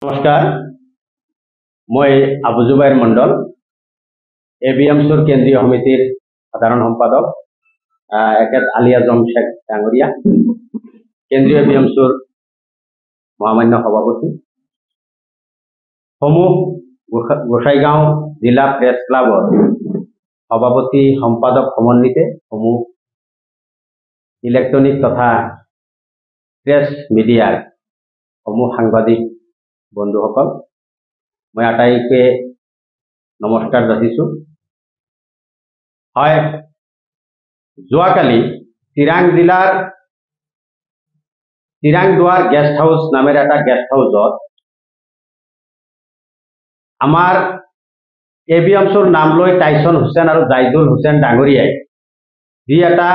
নমস্কাৰ, মই আবু জুবাইৰ মণ্ডল, এবিএমছৰ কেন্দ্ৰীয় সমিতিৰ সাধাৰণ সম্পাদক একেট আলী আজম শেখ ডাঙৰীয়া, কেন্দ্ৰীয় এবিএমছৰ মহামান্য সভাপতি, সমূহ গোসাইগাঁও জিলা প্ৰেছ ক্লাবৰ সভাপতি সম্পাদক সমন্বিতে, সমূহ ইলেক্ট্ৰনিক তথা প্ৰেছ মিডিয়াৰ সমূহ সাংবাদিক বন্ধুসকল, মই আটাইকে নমস্কাৰ যাচিছোঁ। হয়, যোৱাকালি চিৰাং জিলাৰ চিৰাংদুৱাৰ গেষ্ট হাউচ নামেৰে এটা গেষ্ট হাউচত আমাৰ এবিএমছৰ নাম লৈ টাইছন হুছেইন আৰু জাইদুল হুছেইন ডাঙৰীয়াই যি এটা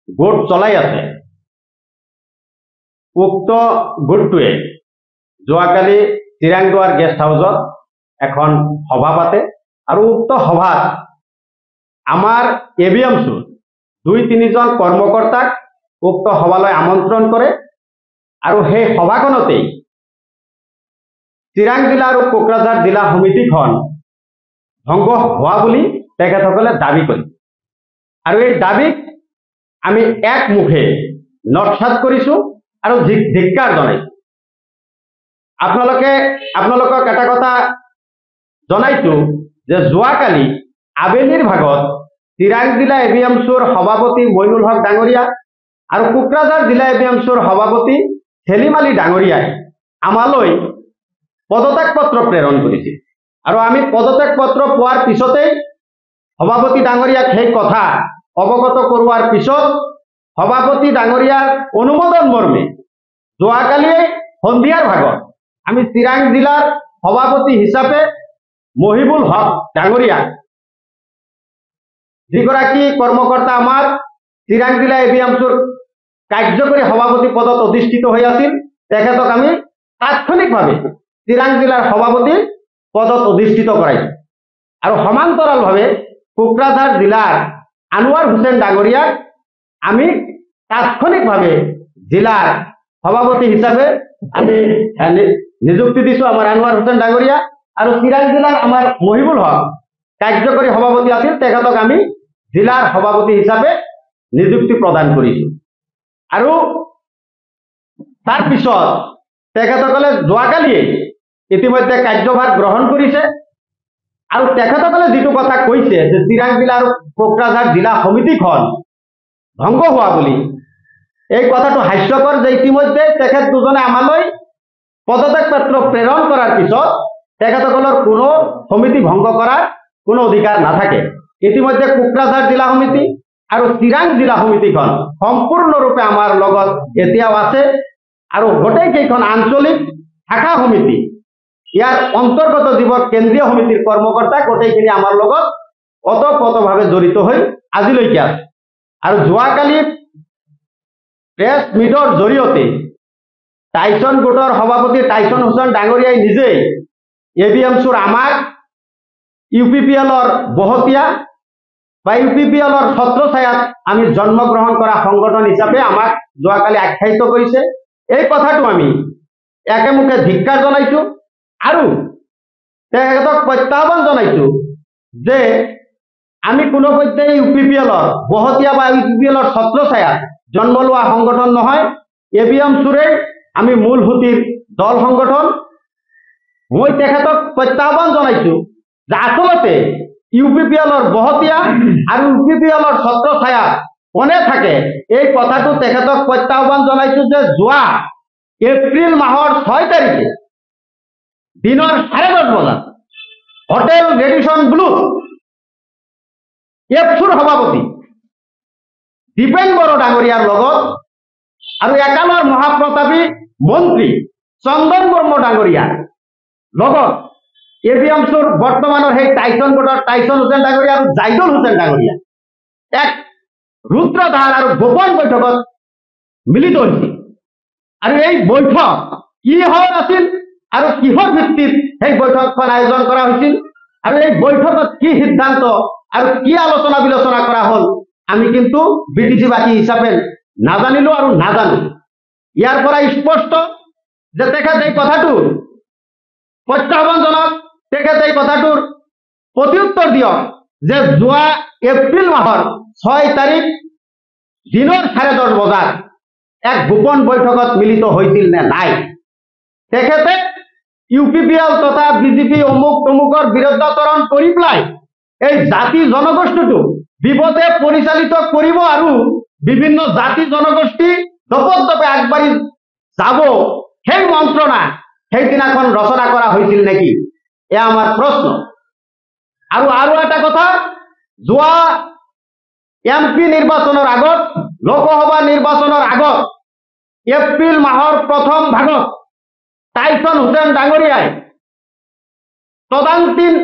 গোট চলাই আছে, উক্ত গোটটোৱে যোৱাকালি চিৰাংদুৱাৰ গেষ্ট হাউচত এখন সভা পাতে আৰু উক্ত সভাত আমাৰ এবিএমছৰ ২-৩জন কৰ্মকৰ্তাক উক্ত সভালৈ আমন্ত্ৰণ কৰে আৰু সেই সভাখনতেই চিৰাং জিলা আৰু কোকৰাঝাৰ জিলা সমিতিখন ভংগ হোৱা বুলি তেখেতসকলে দাবী কৰে আৰু এই দাবীক আমি একমুখে নস্যাৎ কৰিছোঁ আৰু ধিক্কাৰ জনাইছোঁ। আপোনালোকক এটা কথা জনাইছোঁ যে যোৱাকালি আবেলিৰ ভাগত চিৰাং জিলা এবিএমছৰ সভাপতি মইনুল হক ডাঙৰীয়া আৰু কোকৰাঝাৰ জিলা এবিএমছৰ সভাপতি সেলিম আলী ডাঙৰীয়াই আমালৈ পদত্যাগ পত্ৰ প্ৰেৰণ কৰিছিল আৰু আমি পদত্যাগ পত্ৰ পোৱাৰ পিছতেই সভাপতি ডাঙৰীয়াক সেই কথা অৱগত কৰোৱাৰ পিছত সভাপতি ডাঙৰীয়াৰ অনুমোদন মৰ্মে যোৱাকালিয়ে সন্ধিয়াৰ ভাগত আমি চিৰাং জিলাৰ সভাপতি হিচাপে মহিবুল হক ডাঙৰীয়া, যিগৰাকী কৰ্মকৰ্তা আমাৰ চিৰাং জিলা এবিএমছৰ কাৰ্যকৰী সভাপতি পদত অধিষ্ঠিত হৈ আছিল, তেখেতক আমি তাৎক্ষণিকভাৱে চিৰাং জিলাৰ সভাপতি পদত অধিষ্ঠিত কৰাইছোঁ আৰু সমান্তৰালভাৱে কোকৰাঝাৰ জিলাৰ আনোৱাৰ হুছেইন ডাঙৰীয়াক আমি তাৎক্ষণিকভাৱে জিলাৰ সভাপতি হিচাপে আমি নিযুক্তি দিছোঁ। আমাৰ আনোৱাৰ হুছেইন ডাঙৰীয়া আৰু চিৰাং জিলাৰ আমাৰ মহিবুল হক কাৰ্যকৰী সভাপতি আছিল, তেখেতক আমি জিলাৰ সভাপতি হিচাপে নিযুক্তি প্ৰদান কৰিছোঁ আৰু তাৰপিছত তেখেতসকলে যোৱাকালিয়ে ইতিমধ্যে কাৰ্যভাৰ গ্ৰহণ কৰিছে আৰু তেখেতসকলে যিটো কথা কৈছে যে চিৰাং জিলা আৰু কোকৰাঝাৰ জিলা সমিতিখন ভংগ হোৱা বুলি, এই কথাটো হাস্যকৰ যে ইতিমধ্যে তেখেত দুজনে আমালৈ পদত্যাগ পত্ৰ প্ৰেৰণ কৰাৰ পিছত তেখেতসকলৰ কোনো সমিতি ভংগ কৰাৰ কোনো অধিকাৰ নাথাকে। ইতিমধ্যে কোকৰাঝাৰ জিলা সমিতি আৰু চিৰাং জিলা সমিতিখন সম্পূৰ্ণৰূপে আমাৰ লগত এতিয়াও আছে আৰু গোটেইকেইখন আঞ্চলিক শাখা সমিতি, ইয়াৰ অন্তৰ্গত যিবোৰ কেন্দ্ৰীয় সমিতিৰ কৰ্মকৰ্তা গোটেইখিনি আমাৰ লগত ওতঃপ্ৰোতভাৱে জড়িত হৈ আজিলৈকে আছে আৰু যোৱাকালি প্ৰেছ মিটৰ জৰিয়তে টাইছন গোটৰ সভাপতি টাইছন হুছেইন ডাঙৰীয়াই নিজেই এবিএমছৰ আমাক ইউপিপিএলৰ বহতীয়া বা ইউপিপিএলৰ ছত্ৰছায়াত আমি জন্মগ্ৰহণ কৰা সংগঠন হিচাপে আমাক যোৱাকালি আখ্যায়িত কৰিছে। এই কথাটো আমি একেমুখে ধিক্কাৰ জনাইছোঁ আৰু তেখেতক প্ৰত্যাহ্বান জনাইছোঁ যে আমি কোনোপধ্যেই ইউপিপিএলৰ বহতীয়া বা ইউপিপিএলৰ ছত্ৰছায়াত জন্ম লোৱা সংগঠন নহয়, এবিএমছৰে আমি মূল সুঁতিৰ দল সংগঠন। মই তেখেতক প্ৰত্যাহ্বান জনাইছোঁ যে আচলতে ইউপিপিএলৰ বহতীয়া আৰু ইউপিপিএলৰ ছত্ৰছায়াত কোনে থাকে, এই কথাটো তেখেতক প্ৰত্যাহ্বান জনাইছোঁ যে যোৱা এপ্ৰিল মাহৰ 6 তাৰিখে দিনৰ 10:30 বজাত হোটেল ৰেডিসন ব্লু এপছুৰ সভাপতি দীপেন বড়ো ডাঙৰীয়াৰ লগত আৰু একালৰ মহাপ্ৰতাপী মন্ত্ৰী চন্দন বৰ্মা ডাঙৰীয়াৰ লগত এবিএমছৰ বৰ্তমানৰ সেই টাইছন গোটৰ টাইছন হুছেইন ডাঙৰীয়া আৰু জাইদুল হুছেইন ডাঙৰীয়া এক ৰুদ্ৰধাৰ আৰু গোপন বৈঠকত মিলিত হৈছিল আৰু এই বৈঠক কিহৰ আছিল আৰু কিহৰ ভিত্তিত সেই বৈঠকখন আয়োজন কৰা হৈছিল আৰু এই বৈঠকত কি সিদ্ধান্ত আৰু কি আলোচনা বিলোচনা কৰা হ'ল আমি কিন্তু বিটিসিবাসী হিচাপে নাজানিলো আৰু নাজানো। ইয়াৰ পৰা স্পষ্ট যে তেখেত এই কথাটোৰ প্ৰত্যাহ্বানজনক, তেখেত এই কথাটোৰ প্ৰত্যুত্তৰ দিয়ক যে যোৱা এপ্ৰিল মাহৰ 6 তাৰিখ দিনৰ 10:30 বজাত এক গোপন বৈঠকত মিলিত হৈছিল নে নাই। তেখেতে ইউপিপিএল তথা বিজেপি অমুক তমুকৰ বিৰুদ্ধাচৰণ কৰি পেলাই এই জাতি জনগোষ্ঠীটো বিপদে পৰিচালিত কৰিব আৰু বিভিন্ন জাতি জনগোষ্ঠী দপদপে আগবাঢ়ি যাব সেই মন্ত্ৰণা সেইদিনাখন ৰচনা কৰা হৈছিল নেকি, এয়া আমাৰ প্ৰশ্ন। আৰু এটা কথা, যোৱা এমপি নিৰ্বাচনৰ আগত, লোকসভা নিৰ্বাচনৰ আগত এপ্ৰিল মাহৰ প্ৰথম ভাগত টাইছন হুছেইন ডাঙৰীয়াই তদানীন্তন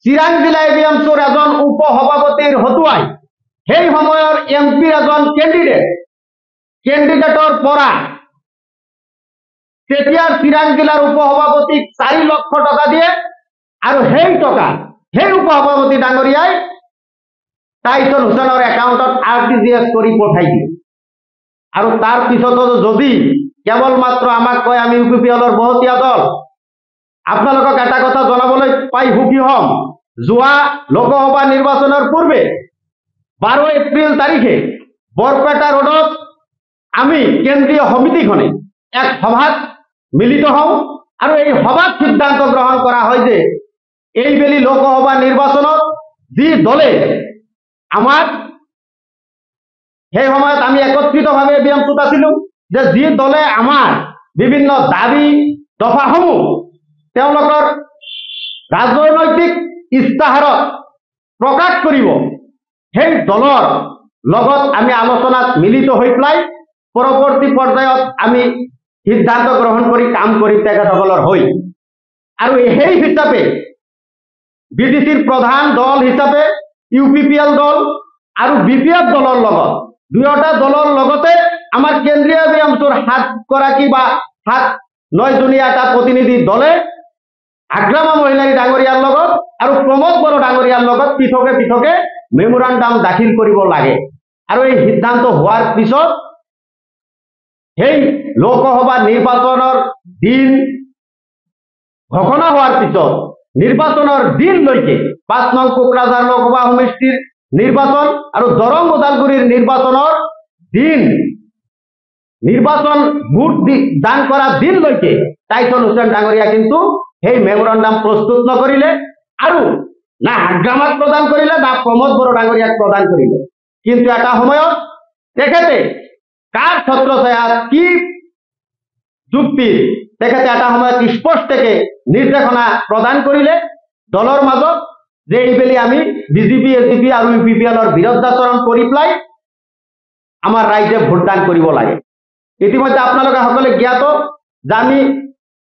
চিৰাং জিলা এবিএমচিৰ এজন উপ সভাপতিৰ হতুৱাই সেই সময়ৰ এমপিৰ এজন কেণ্ডিডেটৰ পৰা তেতিয়াৰ চিৰাং জিলাৰ উপ সভাপতিক 4 লক্ষ টকা দিয়ে আৰু সেই টকা সেই উপ সভাপতি ডাঙৰীয়াই টাইছন হুছেইনৰ একাউণ্টত RTGS কৰি পঠাই দিয়ে। আৰু তাৰ পিছতো যদি কেৱল মাত্ৰ আমাক কয় আমি ইউপিপিএলৰ বহুতীয়া দল, আপোনালোকক এটা কথা জনাবলৈ পাই সুখী হ'ম, যোৱা লোকসভা নিৰ্বাচনৰ পূৰ্বে 12 এপ্ৰিল তাৰিখে বৰপেটা ৰোডত আমি কেন্দ্ৰীয় সমিতিখনে এক সভাত মিলিত হওঁ আৰু এই সভাত সিদ্ধান্ত গ্ৰহণ কৰা হয় যে এইবেলি লোকসভা নিৰ্বাচনত যি দলে আমাক, সেই সময়ত আমি একত্ৰিতভাৱে এবিএমচিত আছিলোঁ, যে যি দলে আমাৰ বিভিন্ন দাবী দফাসমূহ তেওঁলোকৰ ৰাজনৈতিক ইস্তাহাৰত প্ৰকাশ কৰিব, সেই দলৰ লগত আমি আলোচনাত মিলিত হৈ পেলাই পৰৱৰ্তী পৰ্যায়ত আমি সিদ্ধান্ত গ্ৰহণ কৰি কাম কৰি তেখেতসকলৰ হৈ আৰু সেই হিচাপে বিডিচিৰ প্ৰধান দল হিচাপে ইউপিপিএল দল আৰু বিপিএফ দলৰ লগত দুয়োটা দলৰ লগতে আমাৰ কেন্দ্ৰীয় এবিএমচিৰ 7গৰাকী বা 9জনীয়া এটা প্ৰতিনিধি দলে আগ্ৰামা মহিলাৰী ডাঙৰীয়াৰ লগত আৰু প্ৰমোদ বড়ো ডাঙৰীয়াৰ লগত পৃথকে পৃথকে মেমোৰাণ্ডাম দাখিল কৰিব লাগে। আৰু এই সিদ্ধান্ত হোৱাৰ পিছত সেই লোকসভা নিৰ্বাচনৰ দিন ঘোষণা হোৱাৰ পিছত নিৰ্বাচনৰ দিনলৈকে 5 নং কোকৰাঝাৰ লোকসভা সমষ্টিৰ নিৰ্বাচন আৰু দৰং ওদালগুৰিৰ নিৰ্বাচনৰ দিন, নিৰ্বাচন ভোট দান কৰা দিনলৈকে টাইছন হুছেইন ডাঙৰীয়া কিন্তু সেই মেমোৰাণ্ডাম প্ৰস্তুত নকৰিলে আৰু না আগ্ৰামাক প্ৰদান কৰিলে না প্ৰমোদ বড়ো ডাঙৰীয়াক প্ৰদান কৰিলে। কিন্তু এটা সময়ত তেখেতে কাৰ ছত্ৰছায়াত কি যুক্তি তেখেতে এটা সময়ত স্পষ্টকে নিৰ্দেশনা প্ৰদান কৰিলে দলৰ মাজত যে এইবেলি আমি বিজেপি এজিপি আৰু ইউপিপিএলৰ বিৰুদ্ধাচৰণ কৰি পেলাই আমাৰ ৰাইজে ভোটদান কৰিব লাগে। ইতিমধ্যে আপোনালোকে সকলে জ্ঞাত যে আমি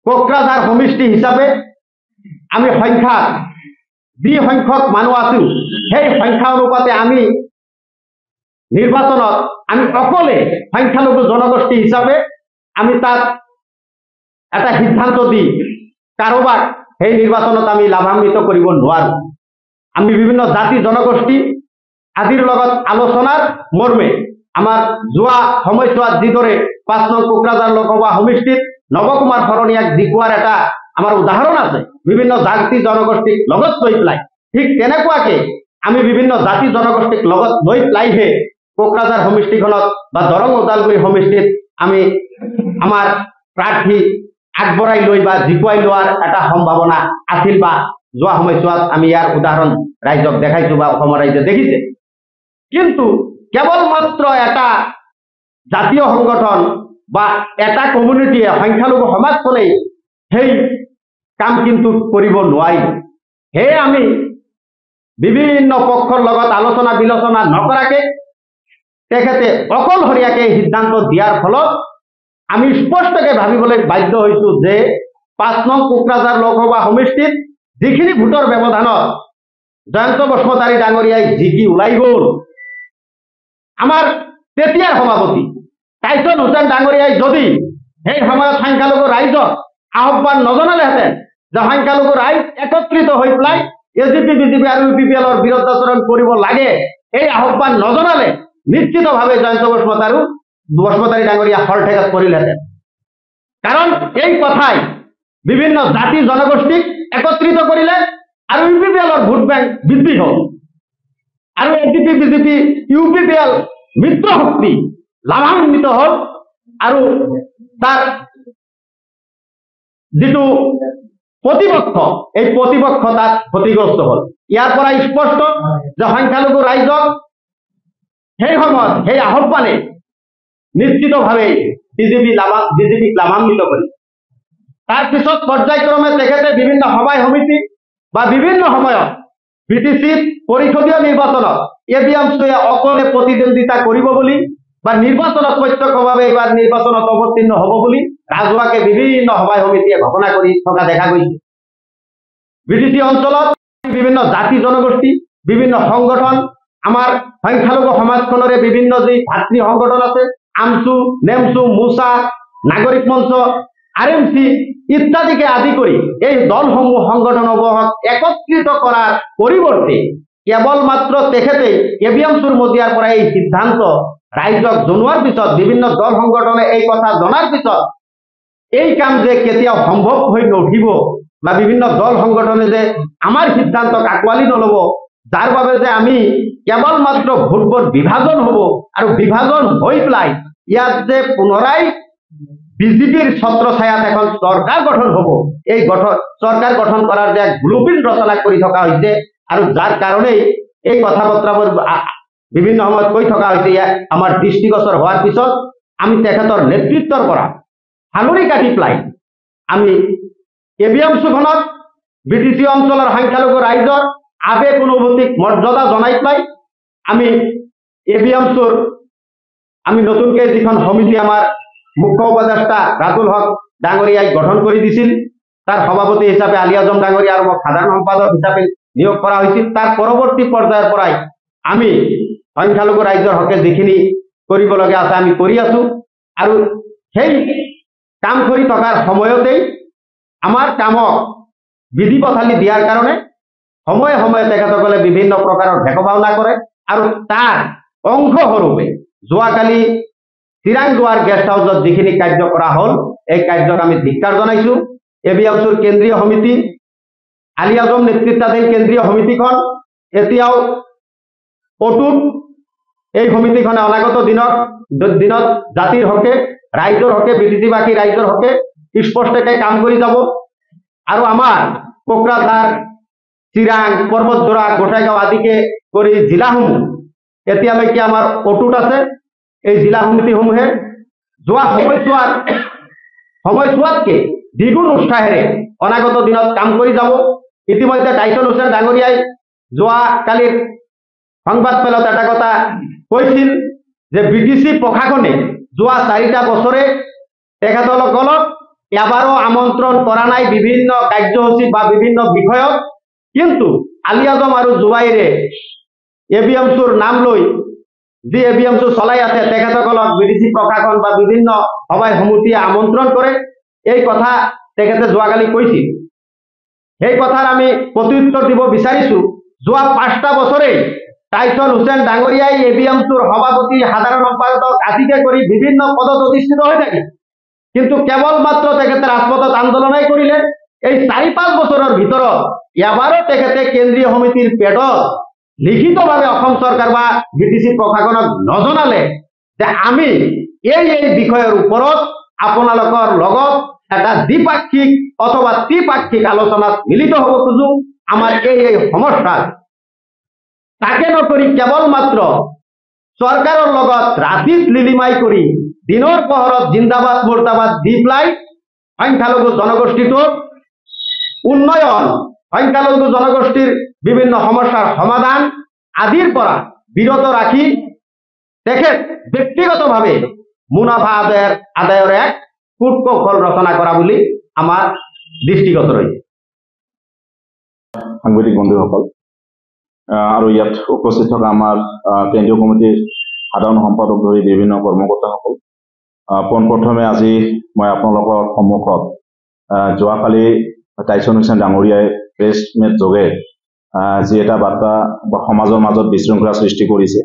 কোকৰাঝাৰ সমষ্টি হিচাপে আমি যি সংখ্যক মানুহ আছো সেই সংখ্যা অনুপাতে আমি নিৰ্বাচনত আমি অকলে সংখ্যালঘু জনগোষ্ঠী হিচাপে আমি তাত এটা সিদ্ধান্ত দি কাৰোবাক সেই নিৰ্বাচনত আমি লাভান্বিত কৰিব নোৱাৰো। আমি বিভিন্ন জাতি জনগোষ্ঠী আদিৰ লগত আলোচনাৰ মৰ্মে আমাৰ যোৱা সময়ছোৱাত যিদৰে 5 নং কোকৰাঝাৰ লোকসভা সমষ্টিত নৱকুমাৰ ভৰণীয়াক জিকোৱাৰ এটা আমাৰ উদাহৰণ আছে বিভিন্ন জাতি জনগোষ্ঠীক লগত লৈ পেলাই, ঠিক তেনেকুৱাকে আমি বিভিন্ন জাতি জনগোষ্ঠীক লগত লৈ পেলাইহে কোকৰাঝাৰ সমষ্টিখনত বা দৰং ওদালগুৰি সমষ্টিত আমি আমাৰ প্ৰাৰ্থী আগবঢ়াই লৈ বা জিকুৱাই লোৱাৰ এটা সম্ভাৱনা আছিল বা যোৱা সময়ছোৱাত আমি ইয়াৰ উদাহৰণ ৰাইজক দেখাইছো বা অসমৰ ৰাইজে দেখিছে। কিন্তু কেৱল মাত্ৰ এটা জাতীয় সংগঠন বা এটা কমিউনিটিয়ে সংখ্যালঘু সমাজখনেই সেই কাম কিন্তু কৰিব নোৱাৰিব। সেয়ে আমি বিভিন্ন পক্ষৰ লগত আলোচনা বিলোচনা নকৰাকে তেখেতে অকলশৰীয়াকে সিদ্ধান্ত দিয়াৰ ফলত আমি স্পষ্টকে ভাবিবলৈ বাধ্য হৈছো যে 5 নং কোকৰাঝাৰ লোকসভা সমষ্টিত যিখিনি ভোটৰ ব্যৱধানত জয়ন্ত বসুমতাৰী ডাঙৰীয়াই জিকি ওলাই গ'ল, আমাৰ তেতিয়াৰ সভাপতি টাইছন হুছেইন ডাঙৰীয়াই যদি সেই সময়ত সংখ্যালঘু ৰাইজক আহ্বান নজনালেহেঁতেন যে সংখ্যালঘু ৰাইজ একত্ৰিত হৈ পেলাই এজিপি বিজেপি আৰু ইউপিপিএলৰ বিৰুদ্ধাচৰণ কৰিব লাগে, এই আহ্বান নজনালে নিশ্চিতভাৱে জয়ন্ত বসুমতাৰী ডাঙৰীয়া হলঠেকত পৰিলহেঁতেন। কাৰণ এই কথাই বিভিন্ন জাতি জনগোষ্ঠীক একত্ৰিত কৰিলে আৰ ইউপিপিএলৰ ভোট বেংক বৃদ্ধি হল আর এডিপি বিজেপি ইউপিপিএল মিত্র শক্তি লাভান্বিত হল আর তার যেটো প্রতিপক্ষ এই প্রতিপক্ষ তার ক্ষতিগ্রস্ত হল। ইয়ার পৰা স্পষ্ট যে সংখ্যালঘু ৰাইজক সেই সময়ত সেই আহ্বানে নিশ্চিতভাবে বিজেপিক লাভান্বিত কৰি তার পিছত পর্যায়ক্রমে তেখেতে বিভিন্ন সভায় সমিতি বা বিভিন্ন সময়ত বিটিসিত পরিষদীয় নির্বাচনত এবিএমসিয়ে অকলে প্রতিদ্বন্দ্বিতা কৰিব বুলি বা নিৰ্বাচনত প্ৰত্যক্ষভাবে এবাৰ নিৰ্বাচনত অবতীৰ্ণ হব বুলি ৰাজহুৱাকে বিভিন্ন সভায় সমিতিয়ে ঘোষণা কৰি থকা দেখা গৈছে। বিটিসি অঞ্চলত বিভিন্ন জাতি জনগোষ্ঠী বিভিন্ন সংগঠন আমার সংখ্যালঘু সমাজখনরে বিভিন্ন যে ভাতৃ সংগঠন আছে আমসু নেমসু মুসা নাগরিক মঞ্চ আরএমসি ইত্যাদিকে আদি করে এই দলসমূহ সংগঠনসমূহক একত্রিত করার পরিবর্তে কেবলমাত্র তেখেতে এবিএমসিৰ মজিয়াৰ পৰা এই সিদ্ধান্ত ৰাইজক জনোৱাৰ পিছত বিভিন্ন দল সংগঠনে এই কথা জনাৰ পিছত এই কাম যে কেতিয়াও সম্ভৱ হৈ নুঠিব বা বিভিন্ন দল সংগঠনে যে আমাৰ সিদ্ধান্তক আঁকোৱালি নলব যাৰ বাবে যে আমি কেবলমাত্ৰ ভোটবোৰ বিভাজন হব আৰু বিভাজন হৈ পেলাই ইয়াত যে পুনরায় বিজেপির ছত্রছায়াত এখন সরকার গঠন হব এই সরকার গঠন করার যে ব্লুপ্রিন্ট রচনা করে থকা হয়েছে আর যার কারণে এই কথাবাৰ্তাবোৰ বিভিন্ন সময়ত কৈ থকা হয়েছে আমাৰ দৃষ্টিগোচৰ হওয়াৰ পিছত আমি তেখেতৰ নেতৃত্বৰ পৰা হাঙুৰি কাটি পেলাই আমি এবিএমসিখনত বিটিসি অঞ্চলৰ সংখ্যালঘু ৰাইজৰ আবেগ অনুভূতিক মৰ্যাদা জনাই পেলাই আমি এবিএমসিৰ আমি নতুনকে যিখন সমিতি আমার মুখ্য উপদেষ্টা রাতুল হক ডাঙরিয়াই গঠন করে দিছিল তার সভাপতি হিসাবে আলী আজম ডাঙরিয়া আর মোক সাধারণ সম্পাদক হিসাবে নিয়োগ করা হয়েছিল তার পরবর্তী পর্যায়ের পরাই আমি সংখ্যালঘু ৰাইজৰ হকে যিখিনি কৰিবলগীয়া আছে আমি কৰি আছো আৰু সেই কাম কৰি থকাৰ সময়তেই আমাৰ কামক বিধি পথালি দিয়াৰ কাৰণে সময়ে সময়ে তেখেতসকলে বিভিন্ন প্ৰকাৰৰ ভেকভাওনা কৰে আৰু তাৰ অংশস্বৰূপে যোৱাকালি চিৰাংদুৱাৰ গেষ্ট হাউসত যিখিনি কাৰ্য কৰা হল এই কাৰ্যক আমি ধিক্কাৰ জনাইছো। এবিএমসিৰ কেন্দ্ৰীয় সমিতি আলী আজম নেতৃত্বাধীন কেন্দ্ৰীয় সমিতিখন এতিয়াও অটুট এই সমিতিখনে অনাগত দিনত জাতিৰ হকে ৰাইজৰ হকে বিটিসিবাসী ৰাইজৰ হকে স্পষ্টকৈ কাম কৰি যাব আৰু আমাৰ কোকৰাঝাৰ চিৰাং পৰ্বতজোৰা গোটাইগাঁও আদিকে কৰি জিলাসমূহ এতিয়ালৈকে আমাৰ অটুট আছে। এই জিলা সমিতিসমূহে যোৱা সময়ছোৱাতকে দ্বিগুণ উৎসাহেৰে অনাগত দিনত কাম কৰি যাব। ইতিমধ্যে টাইসন হুছেইন ডাঙৰিয়াই যোৱাকালিৰ সংবাদ মেলত এটা কথা কৈছিল যে বিটিসি প্ৰশাসনে যোৱা 4টা বছৰে তেখেতসকলক এবাৰো আমন্ত্ৰণ কৰা নাই বিভিন্ন কাৰ্যসূচী বা বিভিন্ন বিষয়ত, কিন্তু আলী আজম আৰু জুবাইৰে এবিএমসিৰ নাম লৈ যি এবিএমসি চলাই আছে তেখেতসকলক বিটিসি প্ৰশাসন বা বিভিন্ন সভায় সমিতিয়ে আমন্ত্ৰণ কৰে এই কথা তেখেতে যোৱাকালি কৈছিল। সেই কথাৰ আমি প্ৰত্যুত্তৰ দিব বিচাৰিছো। যোৱা 5টা বছৰে টাইসন হুছেইন ডাঙৰিয়াই এবিএমসিৰ সভাপতি সাধাৰণ সম্পাদক আদিকে কৰি বিভিন্ন পদত অধিষ্ঠিত হৈ থাকে, কিন্তু কেবলমাত্ৰ তেখেতে ৰাজপথত আন্দোলনাই কৰিলে। এই 4-5 বছৰৰ ভিতৰত এবাৰো তেখেতে কেন্দ্ৰীয় সমিতিৰ পেডত লিখিতভাৱে অসম চৰকাৰ বা বিটিসি প্ৰশাসনক নজনালে যে আমি এই বিষয়ৰ ওপৰত আপোনালোকৰ লগত এটা দ্বিপাক্ষিক অথবা ত্ৰিপাক্ষিক আলোচনাত মিলিত হ'ব খোজো। আমাৰ এই সমস্যা তাকে নকৰি কেবলমাত্ৰ চৰকাৰৰ লগত ৰাতিত লিলিমাই কৰি দিনৰ পোহৰত জিন্দাবাদ মুৰ্দাবাদ দি পেলাই সংখ্যালঘু জনগোষ্ঠীটোৰ উন্নয়ন সংখ্যালঘু জনগোষ্ঠীৰ বিভিন্ন সমস্যাৰ সমাধান আদিৰ পৰা বিৰত ৰাখি তেখেত ব্যক্তিগতভাৱে মুনাফা আদায়ৰ এক কূটকৌশল ৰচনা কৰা বুলি আমাৰ দৃষ্টিগত ৰয়েছে। সাংবাদিক বন্ধুসকল আৰু ইয়াত উপস্থিত থকা আমাৰ কেন্দ্ৰীয় কমিটিৰ সাধাৰণ সম্পাদক ধৰি বিভিন্ন কৰ্মকৰ্তাসকল, পোনপ্ৰথমে আজি মই আপোনালোকৰ সন্মুখত যোৱাকালি টাইসন হুছেইন ডাঙৰীয়াই প্ৰেছ মিট যোগে যি এটা বাৰ্তা সমাজৰ মাজত বিশৃংখলা সৃষ্টি কৰিছে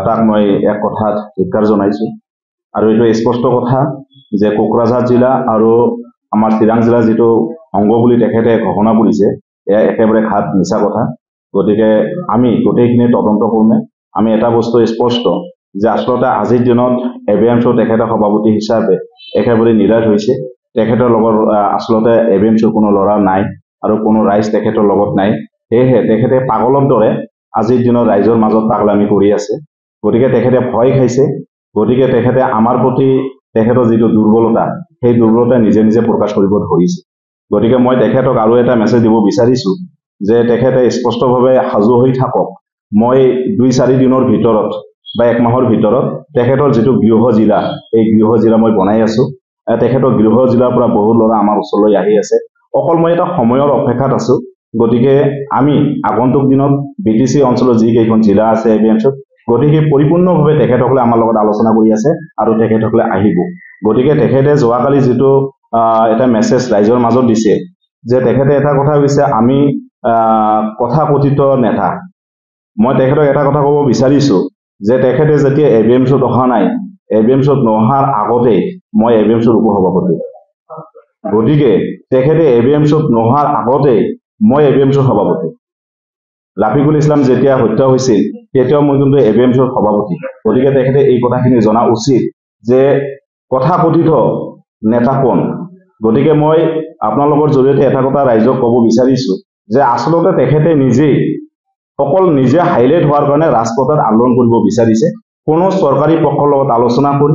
তাক মই এক কথাত ধিক্কাৰ জনাইছো। আৰু এইটো স্পষ্ট কথা যে কোকৰাঝাৰ জিলা আৰু আমাৰ চিৰাং জিলা যিটো অংগ বুলি তেখেতে ঘোষণা কৰিছে এয়া একেবাৰে ঘাট মিছা কথা। গতিকে আমি গোটেইখিনি তদন্ত কৰ্মে আমি এটা বস্তু স্পষ্ট যে আচলতে আজিৰ দিনত এভিএমছৰ তেখেতৰ সভাপতি হিচাপে একেবাৰে নিৰাশ হৈছে। তেখেতৰ লগত আচলতে এভিএমছৰ কোনো ল'ৰা নাই আৰু কোনো ৰাইজ তেখেতৰ লগত নাই। সেয়েহে তেখেতে পাগলৰ দৰে আজিৰ দিনত ৰাইজৰ মাজত পাগলামি কৰি আছে। গতিকে তেখেতে ভয় খাইছে। গতিকে তেখেতে আমাৰ প্ৰতি তেখেতৰ যিটো দুৰ্বলতা সেই দুৰ্বলতা নিজে নিজে প্ৰকাশ কৰিব ধৰিছে। গতিকে মই তেখেতক আৰু এটা মেছেজ দিব বিচাৰিছো যে তেখেতে স্পষ্টভাৱে সাজু হৈ থাকক। মই 2-4 দিনৰ ভিতৰত বা 1 মাহৰ ভিতৰত তেখেতৰ যিটো গৃহ জিলা এই গৃহ জিলা মই বনাই আছো। তেখেতৰ গৃহ জিলাৰ পৰা বহু ল'ৰা আমাৰ ওচৰলৈ আহি আছে। অকল মই এটা সময়ৰ অপেক্ষাত আছো। গতিকে আমি আগন্তুক দিনত বিটিচি অঞ্চলৰ যি কেইখন জিলা আছে এভিএমছত গতিকে পৰিপূৰ্ণভাৱে তেখেতসকলে আমাৰ লগত আলোচনা কৰি আছে আৰু তেখেতসকলে আহিব। গতিকে তেখেতে যোৱাকালি যিটো এটা মেছেজ ৰাইজৰ মাজত দিছে যে তেখেতে এটা কথা কৈছে আমি কথাকথিত নেতা। মই তেখেতক এটা কথা ক'ব বিচাৰিছো যে তেখেতে যেতিয়া এভিএমছত অহা নাই, এভিএমছত নহাৰ আগতে মই এভিএমছৰ উপসভাপতি। গতিকে তেখেতে এভিএমছত নহাৰ আগতে মই এভিএমছৰ সভাপতি। ৰাফিকুল ইছলাম যেতিয়া হত্যা হৈছিল তেতিয়াও মই কিন্তু এভিএমছৰ সভাপতি। গতিকে তেখেতে এই কথাখিনি জনা উচিত যে কথাকথিত নেতা কোন। গতিকে মই আপোনালোকৰ জৰিয়তে এটা কথা ৰাইজক ক'ব বিচাৰিছো যে আচলতে তেখেতে অকল নিজে হাইলাইট হোৱাৰ কাৰণে ৰাজপথত আন্দোলন কৰিব বিচাৰিছে। কোনো চৰকাৰী পক্ষৰ লগত আলোচনা কৰি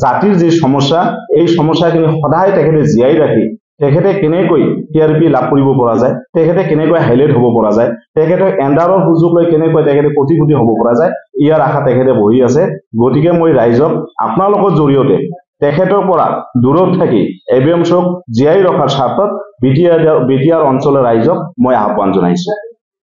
জাতিৰ যি সমস্যা এই সমস্যাখিনি সদায় তেখেতে জীয়াই ৰাখি তেখেতে কেনেকৈ টিআৰপি লাভ কৰিব পৰা যায়, তেখেতে কেনেকৈ হাইলাইট হ'ব পৰা যায়, তেখেতে এণ্ডাৰৰ সুযোগ লৈ কেনেকৈ তেখেতে কোটিপতি হ'ব পৰা যায়, ইয়াৰ আশা তেখেতে বহি আছে। গতিকে মই ৰাইজক আপোনালোকৰ জৰিয়তে তেখেতৰ পৰা দূৰত থাকি এভিএমছক জীয়াই ৰখাৰ স্বাৰ্থত বিটিআৰ অঞ্চলৰ ৰাইজক মই আহ্বান জনাইছো।